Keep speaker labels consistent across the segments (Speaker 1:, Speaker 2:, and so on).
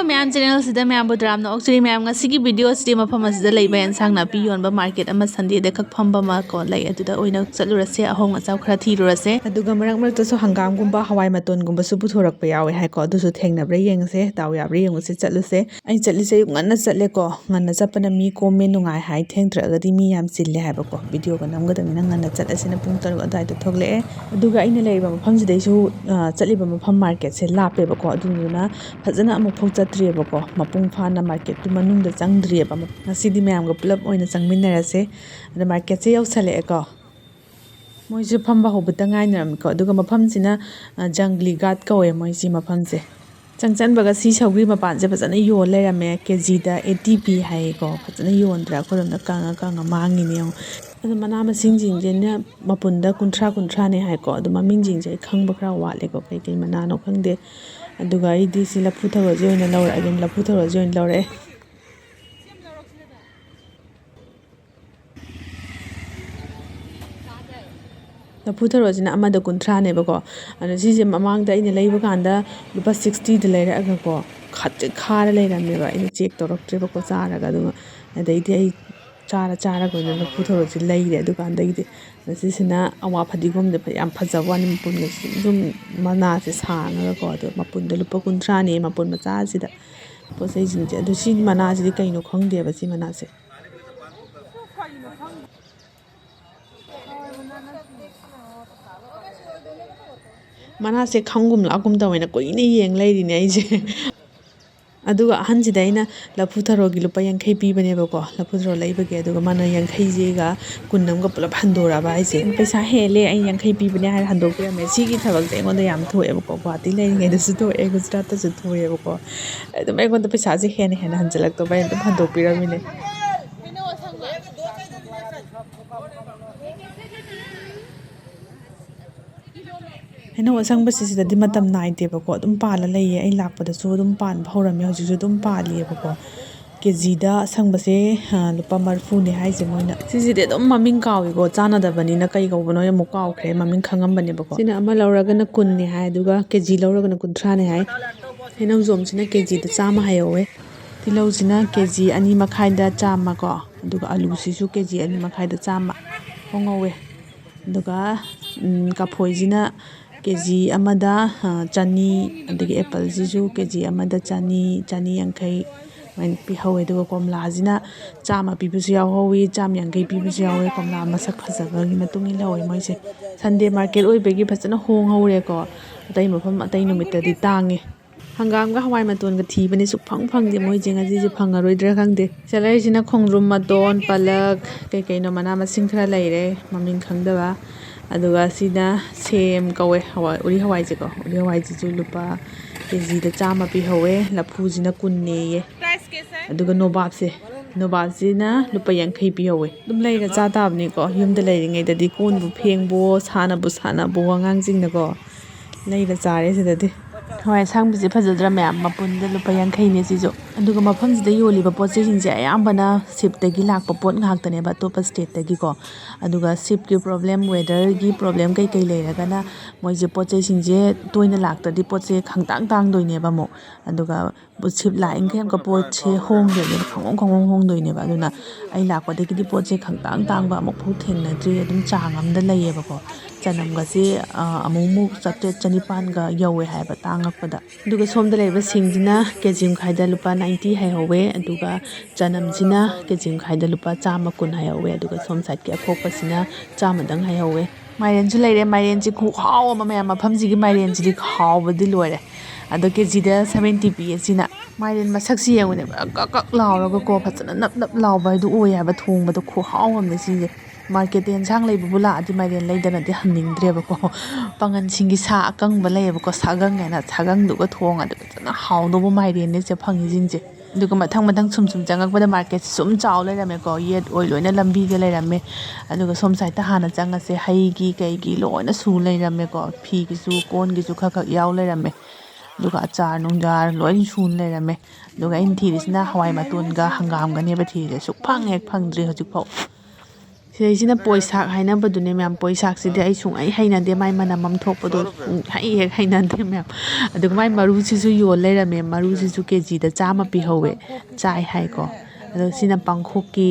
Speaker 1: Hello ma'am, channel sida ma'am budram na actually ma'am nga sige video sidi mafam asida leiba yensang na pi yon ba market ama Sunday de khak phamba ma ko lai aduda oina chalurase ahong achaw khara thirurase aduga marak to so hangam gumba hawai maton gumba su puthorak pa yawe hai ko adusu thengna bre yengse taw ya bre yengse chaluse ai chalise nganna chatle ko nganna chapana mi comment nungai hai thengtra agadi mi yam chille hai ba ko video ga namga damina nganna chalase na pung taru adai to thogle aduga aina leiba mafam jidai su chaliba mafam market se lape ba ko aduna fazana amuk phok chatrieba ko mapung phana market tu manung da changdrieba ngasidi mayam ga pulap oina changminarase ada market se yausale ko moise phamba hobata ngainaram ko aduga mafam sina Junglighat ko e moise mafam se changchan baga si saugri mapan je fazana yo lerame kg da 80p hai ko fazana yondra ko na kanga mangi ne adu mana masing jing je na mapunda kuntra ne hai ko adu maming jing je khangba khra wale ko kai mana no khangde aduga idi si lapu tharo je oina lawra again lapu tharo je oina lawra lapu tharo jina amada kuntra ne ba ko anu si je mamang da ina leiba kanda lupa 60 de leira aga ko khat khara leirame ba ina check toroktre ba ko chara ga adu adai di ai chara ko na lapu tharo je leire adu kanda idi sisina awa phadigom de yam phajawani mapun dum mana se sanga ko adu mapun de lupa kuntra ne mapun macha sida posai jingje adu si mana si kaino khongde ba si mana se mana se khangum lagum dawena koine yeng leiri ne aije aduga ahanjida ina lapu tharo gi lupa yankhai pibane ba ko lapu tharo leibage aduga mana yankhai je ga kunnam ga pulap handora ba aise paisa hele ai yankhai pibane har handok pe me sigi thabak de ngonda yam thoe ba ko bati leiri ngai da su to e Gujarat ta su thoe ba ko adu me ngonda paisa je hen hanjalak to ba dum handok piramine Hena wasang basi sida di matam naite ba ko dum pala leiye ai lakpada su dum pan bhaurame hoji su dum pali ba ko kg da sang base lupa marfu ne hai je moina sisi de dum maming kawi ko chana da bani na kai ko bono yam kaw khre maming khangam bani ba ko sina ama lauraga na kun ne hai duga kg lauraga na kunthra ne hai hena zom sina kg da chama hayowe tilau sina kg ani makhai da chama ko duga alu si su kg ani makhai da chama hongowe duga kaphoi jina kg amada chani adigi apple jisu kg amada chani yankai main pi hawe duga komla jina chama pibusu yaw hawi cham yankai pibusu yawe komla masak phajaba gi matungi lawe moise Sunday market oi begi phajana hong hore ko atai mafam atai numit di tangi hangam ga hawai maton ga thibani su phang de moi jenga ji phangaroidra khangde salai jina khongrum maton palak kai no mana masing thra leire maming khangdaba aduga sina sem kawe hawai uri hawai je ko uri hawai ji lupa kg da chama pi hawe lapu jina kunne ye aduga nobab sina lupa yankhai pi hawe dum leira cha tabni ko yum da leiri ngai da di kon bu phengbo sana bu angang jing na ko leira chare sida di hawai sang bisi phajadra ma'am mapun da lupa yankhai ne jijo aduga mafam jida yoliba poche jing je ayambana ship tagi lakpa pot ngak tane ba topa state tagi ko aduga ship ki problem weather gi problem kai leiraga na moi je poche jing je toina lakta di poche khangtang doine ba mo aduga ship la ingkem ka poche hong de khangong hong doine ba aduna ai lakpa dagi di poche khangtang ba mo phu thengna tri adum changam da laiye ba ko chanam ga se amumu chatte chanipan ga yawe hai ba tangakpada aduga somda leiba singjina kejim khaida lupa 90 hai howe aduga chanam jina kejim khaida lupa 110 hai howe aduga som side ki aphokpasina 100 dang hai howe mairen ju leire mairen ji khu haw ma mafam ji gi mairen ji khaw badi loire ado kg da 70 p sina mairen masak si yengune kak lauraga ko phachana nap lauba du oy ha ba thongba do khu haw amne si market yensang leibu bula adi mairen leidana di hamningdre ba ko pangan singi sa akang ba lei ba ko sagang na sagang du ko thong adu na haw do bo mairen ne che phangi jingje duga mathang sum changak bada market sum chaw leirame ko yet oi loina lambi ga leirame aduga som sai ta hana changa se hai gi kai gi loina su leirame ko phi gi su kon gi su khak yaw leirame duga achar nungjar loin sun leirame duga in thirisna hawai matun ga hangam ga ne ba thire su phang hek phangdri hojik phau ꯁꯤꯗꯩꯁꯤꯅ ꯄꯣꯏꯁꯥꯛ ꯍꯥꯏꯅꯕꯗꯨꯅꯦ ꯃꯌꯥꯝ ꯄꯣꯏꯁꯥꯛꯁꯤꯗꯤ ꯑꯩ ꯁꯨꯡꯍꯩ ꯍꯩꯅꯗꯦ ꯃꯥꯏ ꯃꯅꯝ ꯑꯃ ꯊꯣꯛꯄꯗꯣ ꯁꯨꯡꯍꯩ ꯍꯦꯛ ꯍꯩꯅꯗꯦ ꯃꯌꯥꯝ ꯑꯗꯨꯒ ꯃꯥꯏ ꯃꯔꯨꯁꯤꯁꯨ ꯌꯣꯜ ꯂꯩꯔꯝꯃꯦ ꯃꯔꯨꯁꯤꯁꯨ ꯀꯦꯖꯤꯗ 100 ꯄꯤꯍꯧꯋꯦ ꯆꯥꯏ ꯍꯥꯏꯀꯣ ꯑꯗꯣ ꯁꯤꯅ ꯄꯥꯡꯈꯣꯛꯀꯤ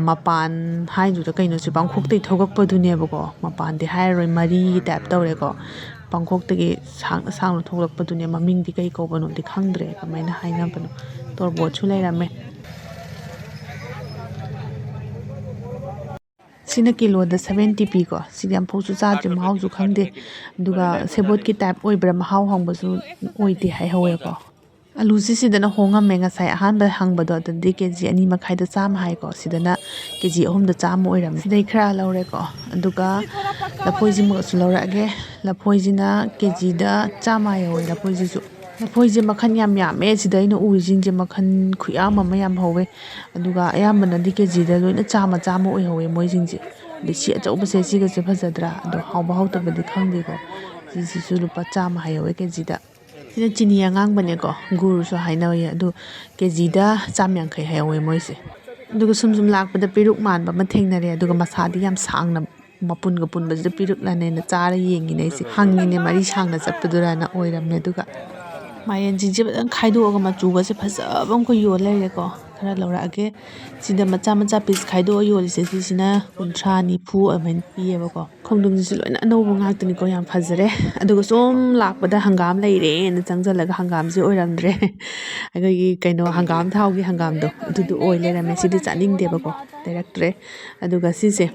Speaker 1: ꯃꯄꯥꯟ ꯍꯥꯏꯗꯨꯗ ꯀꯩꯅꯣꯁꯦ ꯄꯥꯡꯈꯣꯛꯇꯒꯤ ꯊꯣꯛꯂꯛꯄꯗꯨꯅꯦꯕꯀோ ꯃꯄꯥꯟꯗꯤ ꯍꯥꯏꯔꯔꯣꯏ ꯃꯔꯤꯒꯤ ꯇꯥꯏꯞ ꯇꯧꯔꯦꯀꯣ ꯄꯥꯡꯈꯣꯛꯇꯒꯤ ꯁꯥꯡꯅ ꯁꯥꯡꯅ ꯊꯣꯛꯂꯛꯄꯗꯨꯅꯦ ꯃꯃꯤꯡꯗꯤ ꯀꯩ ꯀꯧꯕꯅꯣꯗꯤ ꯈꯪꯗ꯭ꯔꯦ ꯀꯃꯥꯏꯅ ꯍꯥꯏꯅꯕꯅꯣ ꯇꯣꯔꯕꯣꯠꯁꯨ ꯂꯩꯔꯝꯃꯦ ꯁꯤꯅ ꯀꯤꯂꯣꯗ 70 ꯄꯤꯀꯣ ꯁꯤꯗꯤ ꯑꯝꯐꯥꯎꯁꯨ ꯆꯥꯗ꯭ꯔꯤ ꯃꯍꯥꯎꯁꯨ ꯈꯪꯗꯦ ꯑꯗꯨꯒ ꯁꯦꯕꯣꯠꯀꯤ ꯇꯥꯏꯞ ꯑꯣꯏꯕ꯭ꯔꯥ ꯃꯍꯥꯎ ꯍꯪꯕꯁꯨ ꯑꯣꯏꯗꯦ ꯍꯥꯏꯍꯧꯋꯦꯀꯣ ꯑꯂꯨꯁꯤ ꯁꯤꯗꯅ ꯍꯣꯡꯉꯝꯃꯦ ꯉꯁꯥꯏ ꯑꯍꯥꯟꯕ ꯍꯪꯕꯗꯣ ꯑꯗꯨꯗꯤ ꯀꯦꯖꯤ 2.5ꯗ 100 ꯍꯥꯏꯀꯣ ꯁꯤꯗꯅ ꯀꯦꯖꯤ 3ꯗ 100 ꯑꯣꯏꯔꯝꯃꯦ ꯁꯤꯗꯩ ꯈꯔ ꯂꯧꯔꯦꯀꯣ ꯑꯗꯨꯒ ꯂꯐꯣꯏꯁꯤꯃꯁꯨ ꯂꯧꯔꯛꯑꯒꯦ ꯂꯐꯣꯏꯁꯤꯅ ꯀꯦꯖꯤꯗ 100 ꯌꯧꯋꯦ ꯂꯐꯣꯏꯁꯤꯁꯨ ꯂꯐꯣꯏꯁꯦ ꯃꯈꯜ ꯌꯥꯝ ꯌꯥꯝꯃꯦ ꯁꯤꯗ ꯑꯩꯅ ꯎꯔꯤꯁꯤꯡꯁꯦ ꯃꯈꯜ ꯈꯨꯌꯥꯝ ꯑꯃ ꯌꯥꯝ ꯍꯧꯋꯦ ꯑꯗꯨꯒ ꯑꯌꯥꯝꯕꯅꯗꯤ ꯀꯦꯖꯤꯗ ꯂꯣꯏꯅ 100 ꯑꯣꯏꯍꯧꯋꯦ ꯃꯣꯏꯁꯤꯡꯁꯦ ꯑꯗꯩ ꯁꯤ ꯑꯆꯧꯕꯁꯦ ꯁꯤꯒꯁꯦ ꯐꯖꯗ꯭ꯔꯥ ꯑꯗꯣ ꯍꯥꯎꯕ ꯍꯥꯎꯇꯕꯗꯤ ꯈꯪꯗꯦꯀꯣ ꯁꯤꯁꯤꯁꯨ ꯂꯨꯄꯥ 100 ꯍꯥꯏꯍꯧꯋꯦ ꯀꯦꯖꯤꯗ ꯁꯤꯅ ꯆꯤꯅꯤ ꯑꯉꯥꯡꯕꯅꯦꯀꯣ ꯒꯨꯔꯁꯨ ꯍꯥꯏꯅꯩꯌꯦ ꯑꯗꯨ ꯀꯦꯖꯤꯗ 150 ꯍꯥꯏꯍꯧꯋꯦ ꯃꯣꯏꯁꯦ ꯑꯗꯨꯒ ꯁꯨꯝ ꯂꯥꯛꯄꯗ ꯄꯦꯔꯨꯛ ꯃꯥꯟꯕ ꯑꯃ ꯊꯦꯡꯅꯔꯦ ꯑꯗꯨꯒ ꯃꯁꯥꯗꯤ ꯌꯥꯝ ꯁꯥꯡꯅ ꯃꯄꯨꯟꯒ ꯄꯨꯟꯕꯁꯤꯗ ꯄꯤꯔꯨꯛꯂꯅꯦꯅ ꯆꯥꯔ ꯌꯦꯡꯉꯤꯅꯦ ꯑꯩꯁꯦ ꯍꯪꯉꯤꯅꯦ ꯃꯔꯤ ꯁꯥꯡꯅ ꯆꯠꯄꯗꯨꯔꯅ ꯑꯣꯏꯔꯝꯃꯦ ꯑꯗꯨꯒ ꯃꯥꯏꯔꯦꯟꯁꯤꯡꯁꯦ ꯐꯖꯅ ꯈꯥꯏꯗꯣꯛꯑꯒ ꯃꯆꯨꯒꯁꯦ ꯐꯖꯕ ꯑꯃꯈ ꯌꯣꯜ ꯂꯩꯔꯦꯀꯣ ꯈꯔ ꯂꯧꯔꯛꯑꯒꯦ ꯁꯤꯗ ꯃꯆꯥ ꯄꯤꯁ ꯈꯥꯏꯗꯣꯛꯑ ꯌꯣꯜꯂꯤꯁꯦ ꯁꯤꯁꯤꯅ 30 ꯅꯤꯐꯨ ꯑꯗꯨꯃꯥꯏꯅ ꯄꯤꯌꯦꯕꯀோ ꯈꯣꯡꯗ꯭ꯔꯨꯝꯁꯤꯁꯨ ꯂꯣꯏꯅ ꯑꯅꯧꯕ ꯉꯥꯛꯇꯅꯤꯀꯣ ꯌꯥꯝ ꯐꯖꯔꯦ ꯑꯗꯨꯒ ꯁꯨꯝ ꯂꯥꯛꯄꯗ ꯍꯪꯒꯥꯝ ꯂꯩꯔꯦꯅ ꯆꯪꯁꯤꯜꯂꯒ ꯍꯪꯒꯥꯝꯁꯦ ꯑꯣꯏꯔꯝꯗ꯭ꯔꯦ ꯑꯩꯈꯣꯏꯒꯤ ꯀꯩꯅꯣ ꯍꯪꯒꯥꯝ ꯊꯥꯎꯒꯤ ꯍꯪꯒꯥꯝꯗꯣ ꯑꯗꯨꯗꯣ ꯑꯣꯏ ꯂꯩꯔꯝꯃꯦ ꯁꯤꯗꯤ ꯆꯥꯅꯤꯡꯗꯦꯕꯀꯣ ꯂꯩꯔꯛꯇ꯭ꯔꯦ ꯑꯗꯨꯒ ꯁꯤꯁꯦ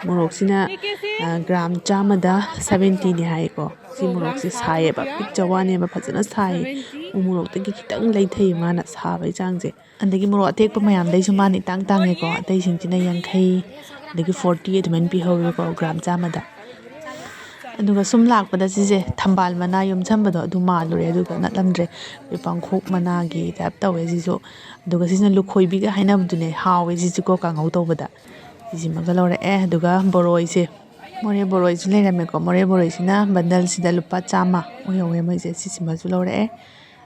Speaker 1: ꯃꯣꯔꯣꯛꯁꯤꯅ ꯒ꯭ꯔꯥꯝ 100ꯗ 70ꯅꯦ ꯍꯥꯏꯌꯦꯀꯣ ꯁꯤ ꯃꯣꯔꯣꯛꯁꯦ ꯁꯥꯏꯌꯦꯕ ꯄꯤꯛꯆ ꯋꯥꯅꯦꯕ ꯐꯖꯅ ꯁꯥꯏꯌꯦ ꯎ ꯃꯣꯔꯣꯛꯇꯒꯤ ꯈꯤꯇꯪ ꯂꯩꯊꯩꯌꯦ ꯃꯥꯅ ꯁꯥꯕꯒꯤ ꯆꯥꯡꯁꯦ ꯑꯗꯒꯤ ꯃꯣꯔꯣꯛ ꯑꯇꯦꯛꯄ ꯃꯌꯥꯝꯗꯩꯁꯨ ꯃꯥꯅ ꯏꯇꯥꯡ ꯇꯥꯡꯉꯦꯀꯣ ꯑꯇꯩꯁꯤꯡꯁꯤꯅ 50 ꯑꯗꯒꯤ 40 ꯑꯗꯨꯃꯥꯏꯅ ꯄꯤꯍꯧꯋꯦꯕꯀꯣ ꯒ꯭ꯔꯥꯝ 100ꯗ ꯑꯗꯨꯒ ꯁꯨꯝ ꯂꯥꯛꯄꯗ ꯁꯤꯁꯦ ꯊꯝꯕꯥꯜ ꯃꯅꯥ ꯌꯣꯝꯁꯟꯕꯗꯣ ꯑꯗꯨ ꯃꯥꯜꯂꯨꯔꯦ ꯑꯗꯨꯒ ꯅꯠꯂꯝꯗ꯭ꯔꯦ ꯄꯥꯡꯈꯣꯛ ꯃꯅꯥꯒꯤ ꯇꯥꯏꯞ ꯇꯧꯋꯦ ꯁꯤꯁꯨ ꯑꯗꯨꯒ ꯁꯤꯁꯤꯅ ꯂꯨꯈꯣꯏꯕꯤꯒ ꯍꯥꯏꯅꯕꯗꯨꯅꯦ ꯍꯥꯎꯋꯦ ꯁꯤꯁꯨꯀꯣ ꯀꯥꯡꯍꯧ ꯇꯧꯕꯗ ꯁꯤꯁꯤꯃꯒ ꯂꯧꯔꯛꯑꯦ ꯑꯗꯨꯒ ꯕꯣꯔꯣꯏꯁꯦ ꯃꯣꯔꯦ ꯕꯣꯔꯣꯏꯁꯨ ꯂꯩꯔꯝꯃꯦꯀꯣ ꯃꯣꯔꯦ ꯕꯣꯔꯣꯏꯁꯤꯅ ꯕꯟꯗꯜꯁꯤꯗ ꯂꯨꯄꯥ 100 ꯑꯣꯏꯍꯧꯋꯦ ꯃꯣꯏꯁꯦ ꯁꯤꯁꯤꯃꯁꯨ ꯂꯧꯔꯛꯑꯦ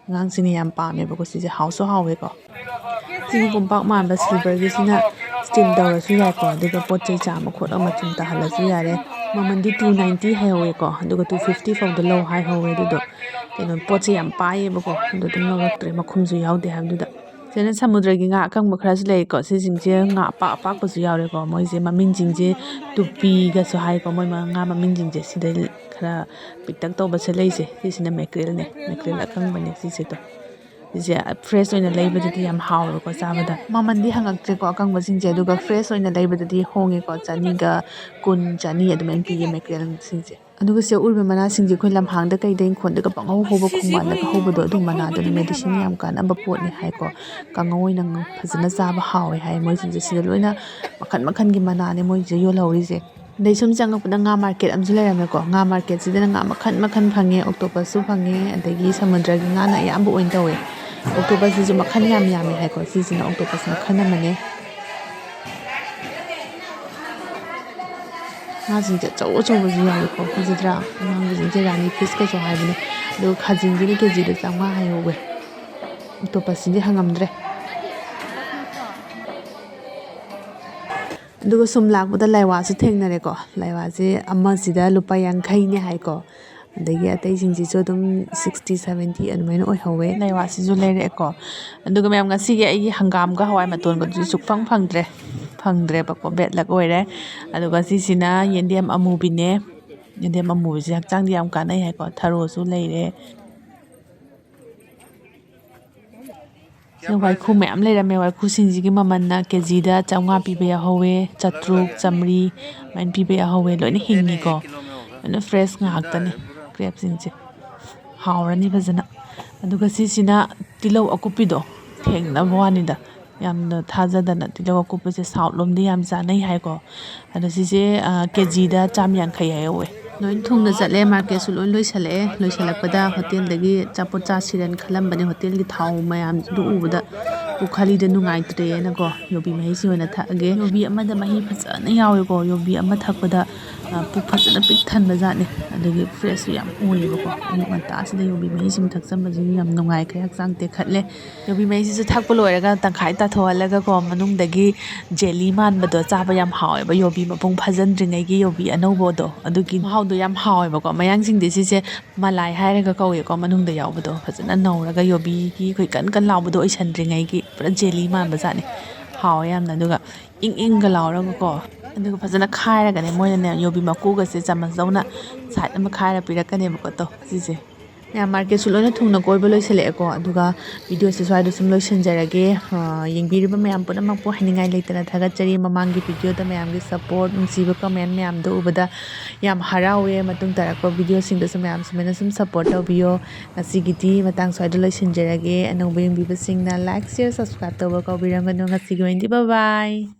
Speaker 1: ꯑꯉꯥꯡꯁꯤꯡꯅ ꯌꯥꯝ ꯄꯥꯝꯃꯦꯕꯀꯣ ꯁꯤꯁꯦ ꯍꯥꯎꯁꯨ ꯍꯥꯎꯋꯦꯀꯣ ꯁꯤꯒꯤ ꯀꯣꯝꯄꯥꯛ ꯃꯥꯟꯕ ꯁꯤꯜꯚꯔꯒꯤꯁꯤꯅ ꯁ꯭ꯇꯤꯝ ꯇꯧꯔꯁꯨ ꯌꯥꯏꯀꯣ ꯑꯗꯨꯒ ꯄꯣꯠ ꯆꯩ ꯆꯥꯝꯃ ꯈꯣꯠꯂꯒ ꯃꯆꯨꯝ ꯇꯥꯍꯜꯂꯁꯨ ꯌꯥꯔꯦ ꯃꯃꯟꯗꯤ 290 ꯍꯥꯏꯍꯧꯋꯦꯀꯣ ꯑꯗꯨꯒ 250 ꯐꯥꯎꯗ ꯂꯧ ꯍꯥꯏꯍꯧꯋꯦ ꯑꯗꯨꯗꯣ ꯀꯩꯅꯣ ꯄꯣꯠꯁꯦ ꯌꯥꯝ ꯄꯥꯏꯌꯦꯕꯀꯣ ꯑꯗꯨ ꯑꯗꯨꯝ ꯂꯧꯔꯛꯇ꯭ꯔꯦ ꯃꯈꯨꯝꯁꯨ ꯌꯥꯎꯗꯦ ꯍꯥꯏꯕꯗꯨꯗ ꯁꯤꯗꯅ ꯁꯃꯨꯗ꯭ꯔꯒꯤ ꯉꯥ ꯑꯀꯪꯕ ꯈꯔꯁꯨ ꯂꯩꯀꯣ ꯁꯤꯁꯤꯡꯁꯦ ꯉꯥ ꯑꯄꯥꯛꯄꯁꯨ ꯌꯥꯎꯔꯦꯀꯣ ꯃꯣꯏꯁꯦ ꯃꯃꯤꯡꯁꯤꯡꯁꯦ ꯇꯨꯄꯤꯒꯁꯨ ꯍꯥꯏꯀꯣ ꯃꯣꯏ ꯉꯥ ꯃꯃꯤꯡꯁꯤꯡꯁꯦ ꯁꯤꯗ ꯈꯔ ꯄꯤꯛꯇꯛ ꯇꯧꯕꯁꯦ ꯂꯩꯁꯦ ꯁꯤꯁꯤꯅ ꯃꯦꯀ꯭ꯔꯦꯜꯅꯦ ꯃꯦꯀ꯭ꯔꯦꯜ ꯑꯀꯪꯕꯅꯦ ꯁꯤꯁꯦꯗꯣ ꯁꯤꯁꯦ ꯐ꯭ꯔꯦꯁ ꯑꯣꯏꯅ ꯂꯩꯕꯗꯗꯤ ꯌꯥꯝ ꯍꯥꯎꯋꯦꯀꯣ ꯆꯥꯕꯗ ꯃꯃꯟꯗꯤ ꯍꯪꯉꯛꯇ꯭ꯔꯦꯀꯣ ꯑꯀꯪꯕꯁꯤꯡꯁꯦ ꯑꯗꯨꯒ ꯐ꯭ꯔꯦꯁ ꯑꯣꯏꯅ ꯂꯩꯕꯗꯗꯤ ꯍꯣꯡꯉꯦꯀோ 100ꯒ 10 100 ꯑꯗꯨꯃꯥꯏꯅ ꯄꯤꯌꯦ ꯃꯦꯀ꯭ꯔꯦꯜꯁꯤꯡꯁꯦ ꯑꯗꯨꯒ ꯁꯤ ꯎꯔꯤꯕ ꯃꯅꯥꯁꯤꯡꯁꯦ ꯑꯩꯈꯣꯏ ꯂꯝꯍꯥꯡꯗ ꯀꯩꯗ ꯏꯪꯈꯣꯜꯗꯒ ꯄꯪꯍꯧ ꯍꯧꯕ ꯈꯣꯡꯕꯥꯟꯗꯒ ꯍꯧꯕꯗꯣ ꯑꯗꯨ ꯃꯅꯥꯗꯨꯅ ꯃꯦꯗꯤꯁꯤꯟ ꯌꯥꯝ ꯀꯥꯟꯅꯕ ꯄꯣꯠꯅꯤ ꯍꯥꯏꯀꯣ ꯀꯥꯡꯉꯧ ꯑꯣꯏꯅ ꯐꯖꯅ ꯆꯥꯕ ꯍꯥꯎꯋꯦ ꯍꯥꯏ ꯃꯣꯏꯁꯤꯡꯁꯦ ꯁꯤꯗ ꯂꯣꯏꯅ ꯃꯈꯟ ꯃꯈꯟꯒꯤ ꯃꯅꯥꯅꯦ ꯃꯣꯏꯁꯦ ꯌꯣꯜꯍꯧꯔꯤꯁꯦ ꯑꯗꯩ ꯁꯨꯝ ꯆꯪꯉꯛꯄꯗ ꯉꯥ ꯃꯥꯔꯀꯦꯠ ꯑꯃꯁꯨ ꯂꯩꯔꯝꯃꯦꯀꯣ ꯉꯥ ꯃꯥꯔꯀꯦꯠꯁꯤꯗꯅ ꯉꯥ ꯃꯈꯟ ꯃꯈꯟ ꯐꯪꯉꯦ ꯑꯣꯛꯇꯣꯄꯁꯁꯨ ꯐꯪꯉꯦ ꯑꯗꯒꯤ ꯁꯃꯨꯗ꯭ꯔꯒꯤ ꯉꯥꯅ ꯑꯌꯥꯝꯕ ꯑꯣꯏꯅ ꯇꯧꯋꯦ ꯑꯣꯛꯇꯣꯄꯁꯁꯤꯁꯨ ꯃꯈꯟ ꯌꯥꯝ ꯌꯥꯝꯃꯦ ꯍꯥꯏꯀꯣ ꯁꯤꯁꯤꯅ ꯑꯣꯛꯇꯣꯄꯁ ꯃꯈꯜ ꯑꯃꯅꯦ ꯉꯥꯁꯤꯡꯁꯦ ꯑꯆꯧ ꯑꯆꯧꯕꯁꯨ ꯌꯥꯎꯋꯦꯀꯣ ꯐꯖꯗ꯭ꯔꯥ ꯑꯉꯥꯡꯕꯁꯤꯡꯁꯦ ꯔꯥꯅꯤ ꯐꯤꯁꯀꯁꯨ ꯍꯥꯏꯕꯅꯦ ꯑꯗꯨꯒ ꯈꯥꯖꯤꯡꯁꯤꯅ ꯀꯦꯖꯤꯗ 100 ꯍꯥꯏꯍꯧꯋꯦ ꯑꯣꯛꯇꯣꯄꯁꯁꯤꯗꯤ ꯍꯪꯉꯝꯗ꯭ꯔꯦ ꯑꯗꯨꯒ ꯁꯨꯝ ꯂꯥꯛꯄꯗ ꯂꯥꯏꯋꯥꯁꯨ ꯊꯦꯡꯅꯔꯦꯀꯣ ꯂꯥꯏꯋꯥꯁꯦ ꯑꯃꯁꯤꯗ ꯂꯨꯄꯥ 50ꯅꯦ ꯍꯥꯏꯀꯣ ꯑꯗꯒꯤ ꯑꯇꯩꯁꯤꯡꯁꯤꯁꯨ ꯑꯗꯨꯝ 60 70 ꯑꯗꯨꯃꯥꯏꯅ ꯑꯣꯏꯍꯧꯋꯦ ꯂꯥꯏꯋꯥꯁꯤꯁꯨ ꯂꯩꯔꯛꯑꯦꯀꯣ ꯑꯗꯨꯒ ꯃꯌꯥꯝ ꯉꯁꯤꯒꯤ ꯑꯩꯒꯤ ꯍꯪꯒꯥꯝꯒ ꯍꯋꯥꯏ ꯃꯇꯣꯟꯒꯗꯨꯁꯨ ꯁꯨꯛꯐꯪ ꯐꯪꯗ꯭ꯔꯦꯕꯀꯣ ꯕꯦꯗ ꯂꯛ ꯑꯣꯏꯔꯦ ꯑꯗꯨꯒ ꯁꯤꯁꯤꯅ ꯌꯦꯟꯗꯦꯝ ꯑꯃꯨꯕꯤꯅꯦ ꯌꯦꯟꯗꯦꯝ ꯑꯃꯨꯕꯤꯁꯦ ꯍꯛꯆꯥꯡꯗꯤ ꯌꯥꯝ ꯀꯥꯟꯅꯩ ꯍꯥꯏꯀꯣ ꯊꯔꯣꯁꯨ ꯂꯩꯔꯦ ꯁꯤꯗ ꯋꯥꯏꯈꯨ ꯃꯌꯥꯝ ꯂꯩꯔꯝꯃꯦ ꯋꯥꯏꯈꯨꯁꯤꯡꯁꯤꯒꯤ ꯃꯃꯜꯅ ꯀꯦꯖꯤꯗ 150 ꯄꯤꯕ ꯌꯥꯎꯍꯧꯋꯦ 300 100 ꯑꯗꯨꯃꯥꯏꯅ ꯄꯤꯕ ꯌꯥꯎꯍꯧꯋꯦ ꯂꯣꯏꯅ ꯍꯤꯡꯉꯤꯀꯣ ꯂꯣꯏꯅ ꯐ꯭ꯔꯦꯁ ꯉꯥꯛꯇꯅꯤ ꯀ꯭ꯔꯦꯞꯁꯤꯡꯁꯦ ꯍꯥꯎꯔꯅꯤ ꯐꯖꯅ ꯑꯗꯨꯒ ꯁꯤꯁꯤꯅ ꯇꯤꯜꯍꯧ ꯑꯀꯨꯞꯄꯤꯗꯣ ꯊꯦꯡꯅꯕ ꯋꯥꯅꯤꯗ ꯌꯥꯝꯅ ꯊꯥꯖꯗꯅ ꯇꯤꯜꯍꯧ ꯑꯀꯨꯞꯄꯁꯦ ꯁꯥꯎꯠ ꯂꯣꯝꯗꯤ ꯌꯥꯝ ꯆꯥꯅꯩ ꯍꯥꯏꯀꯣ ꯑꯗꯣ ꯁꯤꯁꯦ ꯀꯦꯖꯤꯗ 150 ꯍꯥꯏꯍꯧꯋꯦ ꯂꯣꯏ ꯊꯨꯡꯅ ꯆꯠꯂꯦ ꯃꯥꯔꯀꯦꯠꯁꯨ ꯂꯣꯏ ꯂꯣꯏꯁꯤꯜꯂꯛꯑꯦ ꯂꯣꯏꯁꯤꯜꯂꯛꯄꯗ ꯍꯣꯇꯦꯜꯗꯒꯤ ꯑꯆꯥꯄꯣꯠ ꯆꯥꯁꯤꯔꯅ ꯈꯜꯂꯝꯕꯅꯦ ꯍꯣꯇꯦꯜꯒꯤ ꯊꯥꯎ ꯃꯌꯥꯝꯗꯨ ꯎꯕꯗ ꯄꯨꯈꯥꯔꯤꯗ ꯅꯨꯡꯉꯥꯏꯇ꯭ꯔꯦꯅꯀꯣ ꯌꯨꯕꯤ ꯃꯍꯤꯁꯤ ꯑꯣꯏꯅ ꯊꯛꯑꯒꯦ ꯌꯨꯕꯤ ꯑꯃꯗ ꯃꯍꯤ ꯐꯖꯅ ꯌꯥꯎꯋꯦꯀꯣ ꯌꯨꯕꯤ ꯑꯃ ꯊꯛꯄꯗ ꯄꯨꯛ ꯐꯖꯅ ꯄꯤꯛ ꯊꯟꯕ ꯖꯥꯠꯅꯤ ꯑꯗꯒꯤ ꯐ꯭ꯔꯦꯁꯁꯨ ꯌꯥꯝ ꯑꯣꯏꯌꯦꯕꯀꯣ ꯑꯌꯨꯛ ꯉꯟꯇꯥꯁꯤꯗ ꯌꯨꯕꯤ ꯃꯍꯤꯁꯤꯃ ꯊꯛꯆꯟꯕꯁꯤꯁꯨ ꯌꯥꯝ ꯅꯨꯡꯉꯥꯏꯈ꯭ꯔꯦ ꯍꯛꯆꯥꯡ ꯇꯦꯛꯈꯠꯂꯦ ꯌꯨꯕꯤ ꯃꯍꯤꯁꯤꯁꯨ ꯊꯛꯄ ꯂꯣꯏꯔꯒ ꯇꯪꯈꯥꯏ ꯇꯥꯊꯣꯛꯍꯜꯂꯒꯀꯣ ꯃꯅꯨꯡꯗꯒꯤ ꯖꯦꯂꯤ ꯃꯥꯟꯕꯗꯣ ꯆꯥꯕ ꯌꯥꯝ ꯍꯥꯎꯋꯦꯕ ꯌꯨꯕꯤ ꯃꯄꯨꯡ ꯐꯥꯖꯟꯗ꯭ꯔꯤꯉꯩꯒꯤ ꯌꯨꯕꯤ ꯑꯅꯧꯕꯗꯣ ꯑꯗꯨꯒꯤ ꯃꯍꯥꯎꯗꯣ ꯌꯥꯝ ꯍꯥꯎꯋꯦꯕꯀꯣ ꯃꯌꯥꯡꯁꯤꯡꯗꯤ ꯁꯤꯁꯦ ꯃꯂꯥꯏ ꯍꯥꯏꯔꯒ ꯀꯧꯋꯦꯀꯣ ꯃꯅꯨꯡꯗ ꯌꯥꯎꯕꯗꯣ ꯐꯖꯅ ꯅꯧꯔꯒ ꯌꯨꯕꯤꯒꯤ ꯑꯩꯈꯣꯏ ꯀꯟ ꯀꯟ ꯂꯥꯎꯕꯗꯣ ꯑꯣꯏꯁꯟꯗ꯭ꯔꯤꯉꯩꯒꯤ ꯄꯨꯔꯥ ꯖꯦꯂꯤ ꯃꯥꯟꯕ ꯖꯥꯠꯅꯤ ꯍꯥꯎꯋꯦ ꯌꯥꯝꯅ ꯑꯗꯨꯒ ꯏꯪ ꯏꯪꯒ ꯂꯥꯎꯔꯒꯀꯣ ꯑꯗꯨꯒ ꯐꯖꯅ ꯈꯥꯏꯔꯒꯅꯦ ꯃꯣꯏꯅꯅꯦ ꯌꯨꯕꯤ ꯃꯀꯨꯒꯁꯦ ꯆꯥꯃꯁꯗꯧꯅ ꯁꯥꯏꯠ ꯑꯃ ꯈꯥꯏꯔ ꯄꯤꯔꯛꯀꯅꯦꯕꯀꯣ ꯁꯤꯁꯦ ꯃꯌꯥꯝ ꯃꯥꯔꯀꯦꯠꯁꯨ ꯂꯣꯏꯅ ꯊꯨꯡꯅ ꯀꯣꯏꯕ ꯂꯣꯏꯁꯤꯜꯂꯛꯑꯦꯀꯣ ꯑꯗꯨꯒ ꯚꯤꯗꯤꯑꯣꯁꯦ ꯁ꯭ꯋꯥꯏꯗ ꯁꯨꯝ ꯂꯣꯏꯁꯤꯟꯖꯔꯒꯦ ꯌꯦꯡꯕꯤꯔꯤꯕ ꯃꯌꯥꯝ ꯄꯨꯝꯅꯃꯛꯄꯨ ꯍꯥꯏꯅꯤꯡꯉꯥꯏ ꯂꯩꯇꯅ ꯊꯥꯒꯠꯆꯔꯤ ꯃꯃꯥꯡꯒꯤ ꯚꯤꯗꯤꯑꯣꯗ ꯃꯌꯥꯝꯒꯤ ꯁꯞꯄꯣꯔꯠ ꯅꯨꯡꯁꯤꯕ ꯀꯃꯦꯟ ꯃꯌꯥꯝꯗꯣ ꯎꯕꯗ ꯌꯥꯝ ꯍꯔꯥꯎꯋꯦ ꯃꯇꯨꯡ ꯇꯥꯔꯛꯄ ꯚꯤꯗꯤꯑꯣꯁꯤꯡꯗꯁꯨ ꯃꯌꯥꯝ ꯁꯨꯃꯥꯏꯅ ꯁꯨꯝ ꯁꯞꯄꯣꯔꯠ ꯇꯧꯕꯤꯌꯣ ꯉꯁꯤꯒꯤꯗꯤ ꯃꯇꯥꯡ ꯁ꯭ꯋꯥꯏꯗ ꯂꯣꯏꯁꯤꯟꯖꯔꯒꯦ ꯑꯅꯧꯕ ꯌꯦꯡꯕꯤꯕꯁꯤꯡꯅ ꯂꯥꯏꯛ ꯁꯤꯌꯔ ꯁꯕꯁꯀ꯭ꯔꯥꯏꯕ ꯇꯧꯕ ꯀꯥꯎꯕꯤꯔꯝꯒꯅꯨ ꯉꯁꯤꯒꯤ ꯑꯣꯏꯅꯗꯤ ꯕꯥꯏ ꯕꯥꯏ